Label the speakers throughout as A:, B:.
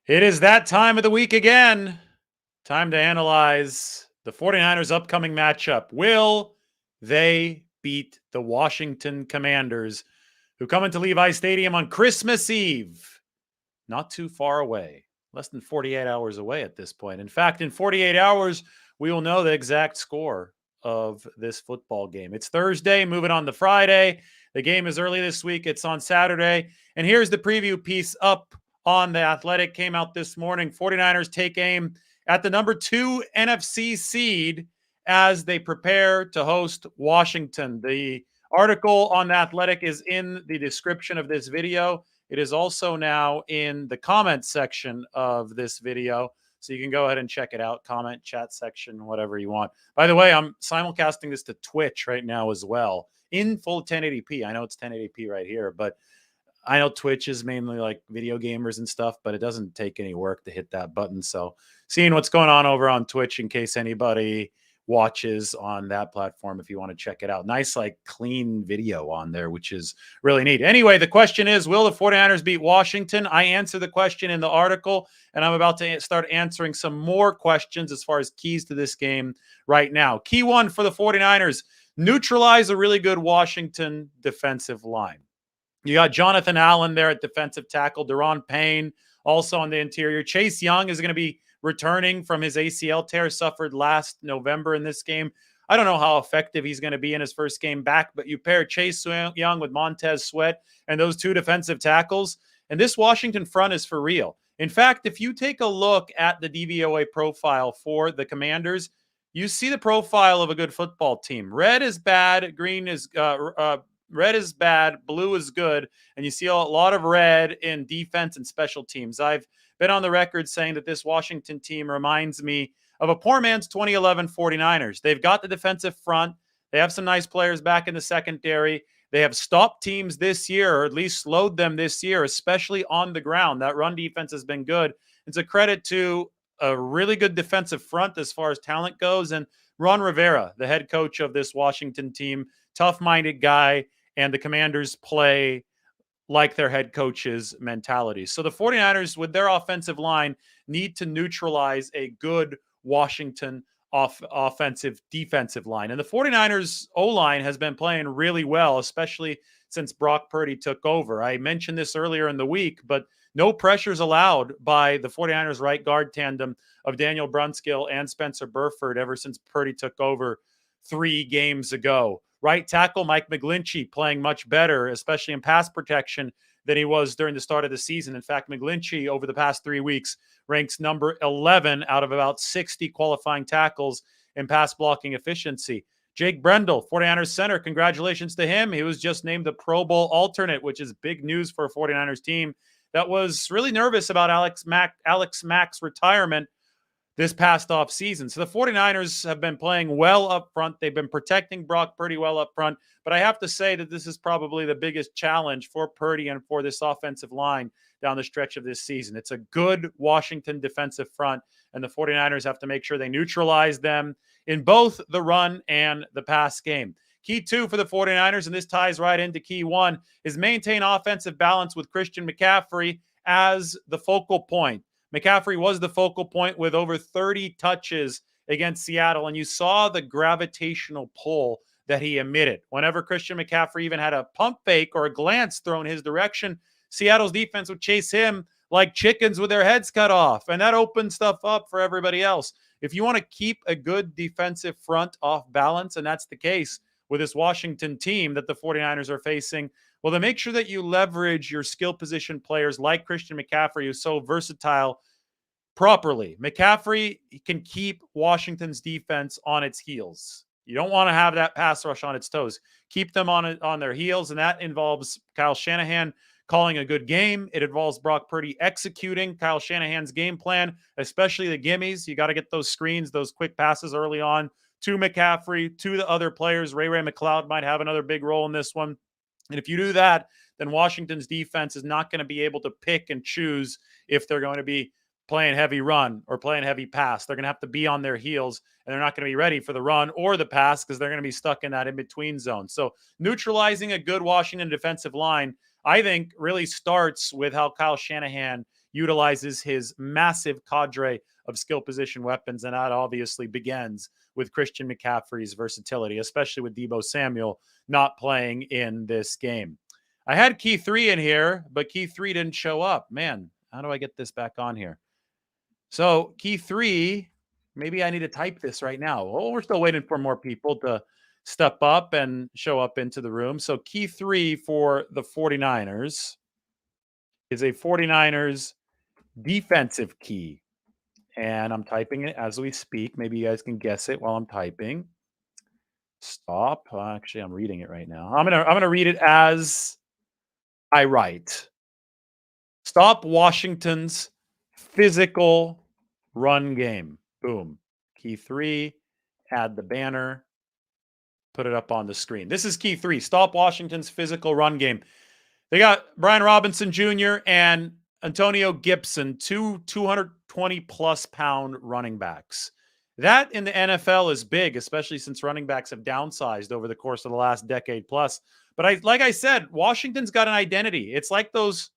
A: It is that time of the week again. Time to analyze the 49ers' upcoming matchup. Will they beat the Washington Commanders, who come into Levi Stadium on Christmas Eve? Not too far away, less than 48 hours away at this point. In fact, in 48 hours, we will know the exact score of this football game. It's Thursday, moving on to Friday. The game is early this week. It's on Saturday. And here's the preview piece up on The Athletic. Came out this morning. 49ers take aim at the number 2 NFC seed as they prepare to host Washington. The article on The Athletic is in the description of this video. It is also now in the comment section of this video. So you can go ahead and check it out, comment, chat section, whatever you want. By the way, I'm simulcasting this to Twitch right now as well in full 1080p. I know it's 1080p right here, but I know Twitch is mainly like video gamers and stuff, but it doesn't take any work to hit that button. So seeing what's going on over on Twitch in case anybody watches on that platform if you want to check it out. Nice, like clean video on there, which is really neat. Anyway, the question is, will the 49ers beat Washington? I answer the question in the article, and I'm about to start answering some more questions as far as keys to this game right now. Key one for the 49ers, neutralize a really good Washington defensive line. You got Jonathan Allen there at defensive tackle, Daron Payne also on the interior. Chase Young is going to be returning from his ACL tear suffered last November in this game. I don't know how effective he's going to be in his first game back, but you pair Chase Young with Montez Sweat and those two defensive tackles, and this Washington front is for real. In fact, if you take a look at the DVOA profile for the Commanders, you see the profile of a good football team. Red is bad, green is red is bad, blue is good, and you see a lot of red in defense and special teams. I've been on the record saying that this Washington team reminds me of a poor man's 2011 49ers. They've got the defensive front. They have some nice players back in the secondary. They have stopped teams this year, or at least slowed them this year, especially on the ground. That run defense has been good. It's a credit to a really good defensive front as far as talent goes. And Ron Rivera, the head coach of this Washington team, tough-minded guy, and the Commanders play like their head coach's mentality. So the 49ers, with their offensive line, need to neutralize a good Washington offensive defensive line. And the 49ers O-line has been playing really well, especially since Brock Purdy took over. I mentioned this earlier in the week, but no pressures allowed by the 49ers right guard tandem of Daniel Brunskill and Spencer Burford ever since Purdy took over 3 games ago. Right tackle Mike McGlinchey playing much better, especially in pass protection, than he was during the start of the season. In fact, McGlinchey over the past 3 weeks ranks number 11 out of about 60 qualifying tackles in pass blocking efficiency. Jake Brendel, 49ers center, congratulations to him. He was just named the Pro Bowl alternate, which is big news for a 49ers team that was really nervous about Alex Mack's retirement this past off season. So the 49ers have been playing well up front. They've been protecting Brock Purdy well up front. But I have to say that this is probably the biggest challenge for Purdy and for this offensive line down the stretch of this season. It's a good Washington defensive front, and the 49ers have to make sure they neutralize them in both the run and the pass game. Key 2 for the 49ers, and this ties right into key 1, is maintain offensive balance with Christian McCaffrey as the focal point. McCaffrey was the focal point with over 30 touches against Seattle, and you saw the gravitational pull that he emitted. Whenever Christian McCaffrey even had a pump fake or a glance thrown his direction, Seattle's defense would chase him like chickens with their heads cut off, and that opened stuff up for everybody else. If you want to keep a good defensive front off balance, and that's the case with this Washington team that the 49ers are facing, well, then make sure that you leverage your skill position players like Christian McCaffrey, who's so versatile, properly. McCaffrey can keep Washington's defense on its heels. You don't want to have that pass rush on its toes. Keep them on their heels, and that involves Kyle Shanahan calling a good game. It involves Brock Purdy executing Kyle Shanahan's game plan, especially the gimmies. You got to get those screens, those quick passes early on to McCaffrey, to the other players. Ray McLeod might have another big role in this one. And if you do that, then Washington's defense is not going to be able to pick and choose if they're going to be playing heavy run or playing heavy pass. They're going to have to be on their heels, and they're not going to be ready for the run or the pass because they're going to be stuck in that in-between zone. So neutralizing a good Washington defensive line, I think really starts with how Kyle Shanahan utilizes his massive cadre of skill position weapons. And that obviously begins with Christian McCaffrey's versatility, especially with Deebo Samuel not playing in this game. I had key 3 in here, but key 3 didn't show up. Man, how do I get this back on here? So key 3, maybe I need to type this right now. Oh, we're still waiting for more people to step up and show up into the room. So key 3 for the 49ers is a 49ers defensive key. And I'm typing it as we speak. Maybe you guys can guess it while I'm typing. Stop. Actually, I'm reading it right now. I'm gonna read it as I write. Stop Washington's physical run game. Boom. Key 3, add the banner, put it up on the screen. This is key 3. Stop Washington's physical run game. They got Brian Robinson Jr. and Antonio Gibson, two 220-plus pound running backs. That in the NFL is big, especially since running backs have downsized over the course of the last decade plus. But like I said, Washington's got an identity. It's like those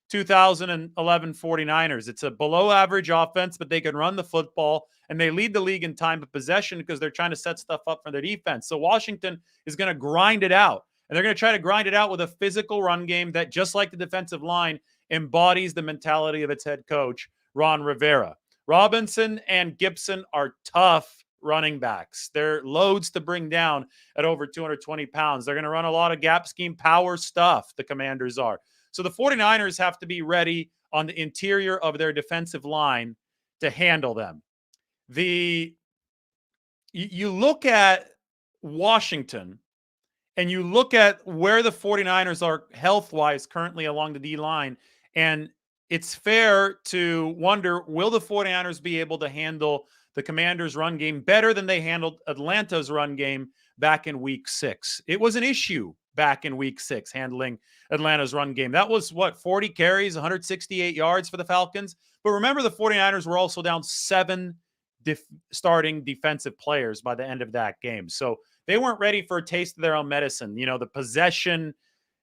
A: 2011 49ers. It's a below average offense, but they can run the football, and they lead the league in time of possession because they're trying to set stuff up for their defense. So Washington is going to grind it out. And they're going to try to grind it out with a physical run game that, just like the defensive line, embodies the mentality of its head coach, Ron Rivera. Robinson and Gibson are tough running backs. They're loads to bring down at over 220 pounds. They're going to run a lot of gap scheme power stuff, the Commanders are. So the 49ers have to be ready on the interior of their defensive line to handle them. You look at Washington, and you look at where the 49ers are health-wise currently along the D-line, and it's fair to wonder, will the 49ers be able to handle the Commanders' run game better than they handled Atlanta's run game back in Week 6? It was an issue back in Week 6, handling Atlanta's run game. That was, 40 carries, 168 yards for the Falcons? But remember, the 49ers were also down 7 starting defensive players by the end of that game. So they weren't ready for a taste of their own medicine. You know, the possession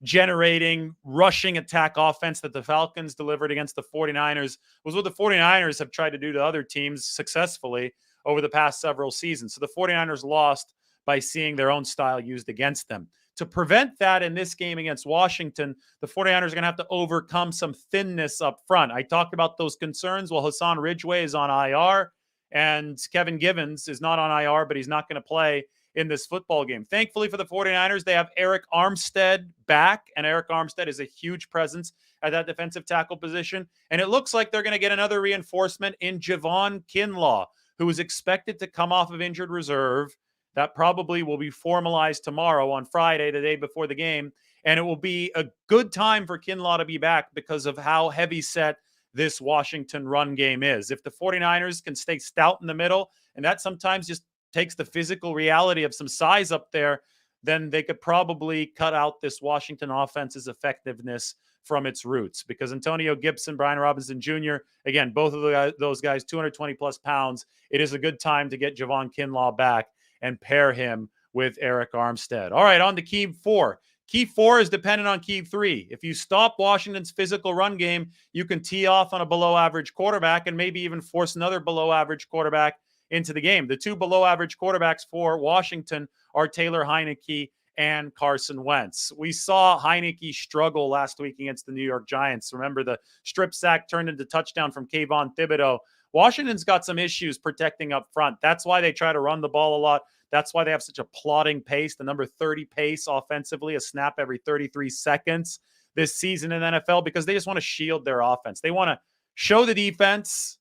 A: generating, rushing attack offense that the Falcons delivered against the 49ers was what the 49ers have tried to do to other teams successfully over the past several seasons. So the 49ers lost by seeing their own style used against them. To prevent that in this game against Washington, the 49ers are going to have to overcome some thinness up front. I talked about those concerns. Well, Hassan Ridgeway is on IR, and Kevin Givens is not on IR, but he's not going to play in this football game. Thankfully for the 49ers, they have Eric Armstead back, and Eric Armstead is a huge presence at that defensive tackle position. And it looks like they're going to get another reinforcement in Javon Kinlaw, who is expected to come off of injured reserve. That probably will be formalized tomorrow on Friday, the day before the game. And it will be a good time for Kinlaw to be back because of how heavy set this Washington run game is. If the 49ers can stay stout in the middle, and that sometimes just takes the physical reality of some size up there, then they could probably cut out this Washington offense's effectiveness from its roots. Because Antonio Gibson, Brian Robinson Jr., again, both of those guys, 220-plus pounds, it is a good time to get Javon Kinlaw back and pair him with Eric Armstead. All right, on to key 4. Key 4 is dependent on key 3. If you stop Washington's physical run game, you can tee off on a below-average quarterback and maybe even force another below-average quarterback into the game. The 2 below-average quarterbacks for Washington are Taylor Heinicke and Carson Wentz. We saw Heinicke struggle last week against the New York Giants. Remember, the strip sack turned into touchdown from Kayvon Thibodeau. Washington's got some issues protecting up front. That's why they try to run the ball a lot. That's why they have such a plodding pace, the number 30 pace offensively, a snap every 33 seconds this season in the NFL, because they just want to shield their offense. They want to show the defense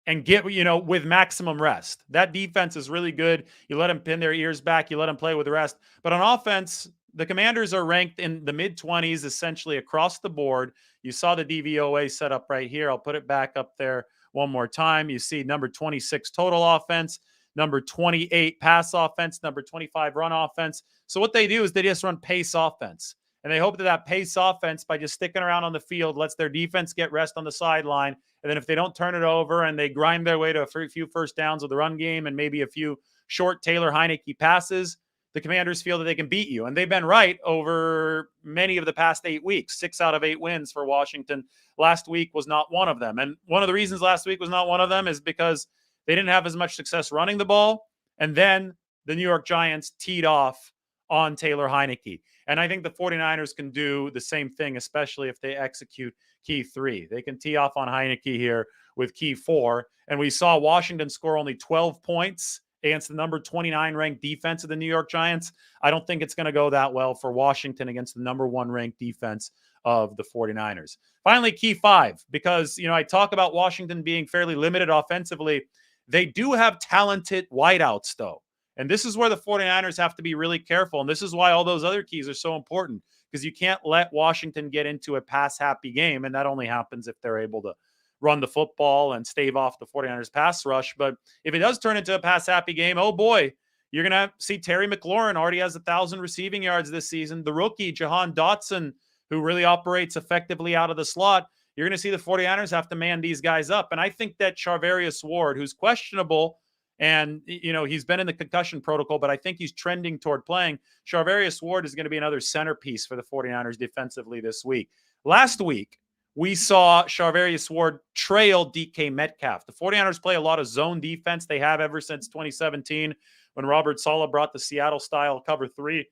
A: and get, with maximum rest. That defense is really good. You let them pin their ears back. You let them play with rest. But on offense, the Commanders are ranked in the mid-20s essentially across the board. You saw the DVOA set up right here. I'll put it back up there one more time. You see number 26 total offense, number 28 pass offense, number 25 run offense. So what they do is they just run pace offense. And they hope that pace offense, by just sticking around on the field, lets their defense get rest on the sideline. And then if they don't turn it over and they grind their way to a few first downs with the run game and maybe a few short Taylor Heinicke passes, the Commanders feel that they can beat you. And they've been right over many of the past 8 weeks. 6 out of 8 wins for Washington. Last week was not one of them. And one of the reasons last week was not one of them is because they didn't have as much success running the ball. And then the New York Giants teed off on Taylor Heinicke. And I think the 49ers can do the same thing, especially if they execute key 3. They can tee off on Heinicke here with key 4. And we saw Washington score only 12 points against the number 29 ranked defense of the New York Giants. I don't think it's going to go that well for Washington against the number 1 ranked defense of the 49ers. Finally, key 5, because, I talk about Washington being fairly limited offensively. They do have talented wideouts, though. And this is where the 49ers have to be really careful. And this is why all those other keys are so important, because you can't let Washington get into a pass-happy game. And that only happens if they're able to run the football and stave off the 49ers pass rush. But if it does turn into a pass-happy game, oh boy, you're going to see Terry McLaurin already has 1,000 receiving yards this season. The rookie, Jahan Dotson, who really operates effectively out of the slot, you're going to see the 49ers have to man these guys up. And I think that Charvarius Ward, who's questionable, and, he's been in the concussion protocol, but I think he's trending toward playing. Charvarius Ward is going to be another centerpiece for the 49ers defensively this week. Last week, we saw Charvarius Ward trail DK Metcalf. The 49ers play a lot of zone defense. They have ever since 2017 when Robert Saleh brought the Seattle-style cover 3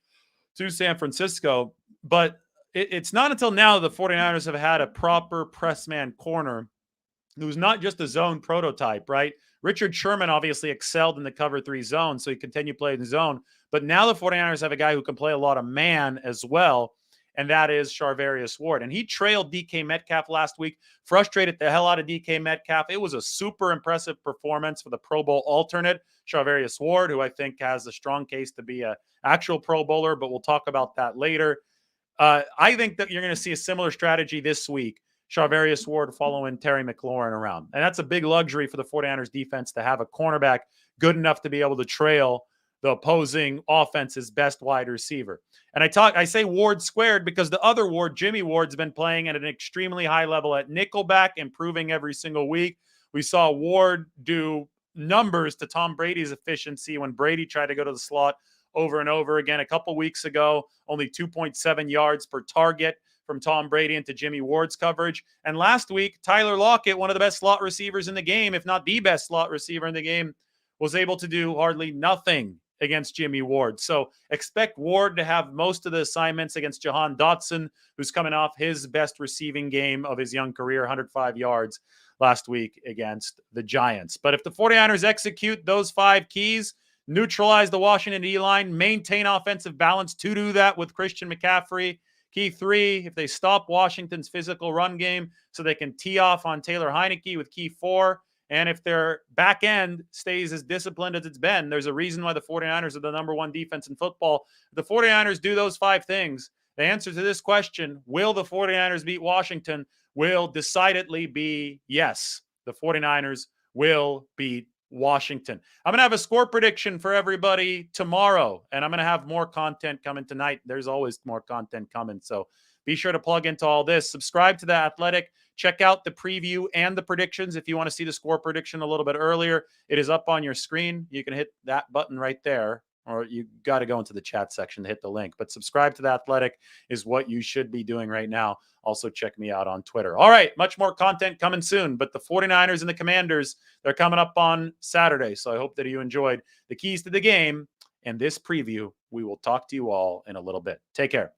A: to San Francisco. But it's not until now the 49ers have had a proper press man corner who's not just a zone prototype, right? Richard Sherman obviously excelled in the cover 3 zone, so he continued playing the zone. But now the 49ers have a guy who can play a lot of man as well, and that is Charvarius Ward. And he trailed DK Metcalf last week, frustrated the hell out of DK Metcalf. It was a super impressive performance for the Pro Bowl alternate, Charvarius Ward, who I think has a strong case to be an actual Pro Bowler, but we'll talk about that later. I think that you're going to see a similar strategy this week. Charvarius Ward following Terry McLaurin around. And that's a big luxury for the 49ers defense to have a cornerback good enough to be able to trail the opposing offense's best wide receiver. And I say Ward squared because the other Ward, Jimmy Ward's been playing at an extremely high level at nickelback, improving every single week. We saw Ward do numbers to Tom Brady's efficiency when Brady tried to go to the slot over and over again. A couple weeks ago, only 2.7 yards per target from Tom Brady into Jimmy Ward's coverage. And last week, Tyler Lockett, one of the best slot receivers in the game, if not the best slot receiver in the game, was able to do hardly nothing against Jimmy Ward. So expect Ward to have most of the assignments against Jahan Dotson, who's coming off his best receiving game of his young career, 105 yards last week against the Giants. But if the 49ers execute those 5 keys, neutralize the Washington D-line, maintain offensive balance to do that with Christian McCaffrey. Key 3, if they stop Washington's physical run game so they can tee off on Taylor Heinicke with key 4. And if their back end stays as disciplined as it's been, there's a reason why the 49ers are the number 1 defense in football. If the 49ers do those 5 things, the answer to this question, will the 49ers beat Washington, will decidedly be yes. The 49ers will beat Washington. I'm going to have a score prediction for everybody tomorrow, and I'm going to have more content coming tonight. There's always more content coming, so be sure to plug into all this. Subscribe to The Athletic. Check out the preview and the predictions if you want to see the score prediction a little bit earlier. It is up on your screen. You can hit that button right there, or you got to go into the chat section to hit the link. But subscribe to The Athletic is what you should be doing right now. Also, check me out on Twitter. All right, much more content coming soon. But the 49ers and the Commanders, they're coming up on Saturday. So I hope that you enjoyed the keys to the game and this preview. We will talk to you all in a little bit. Take care.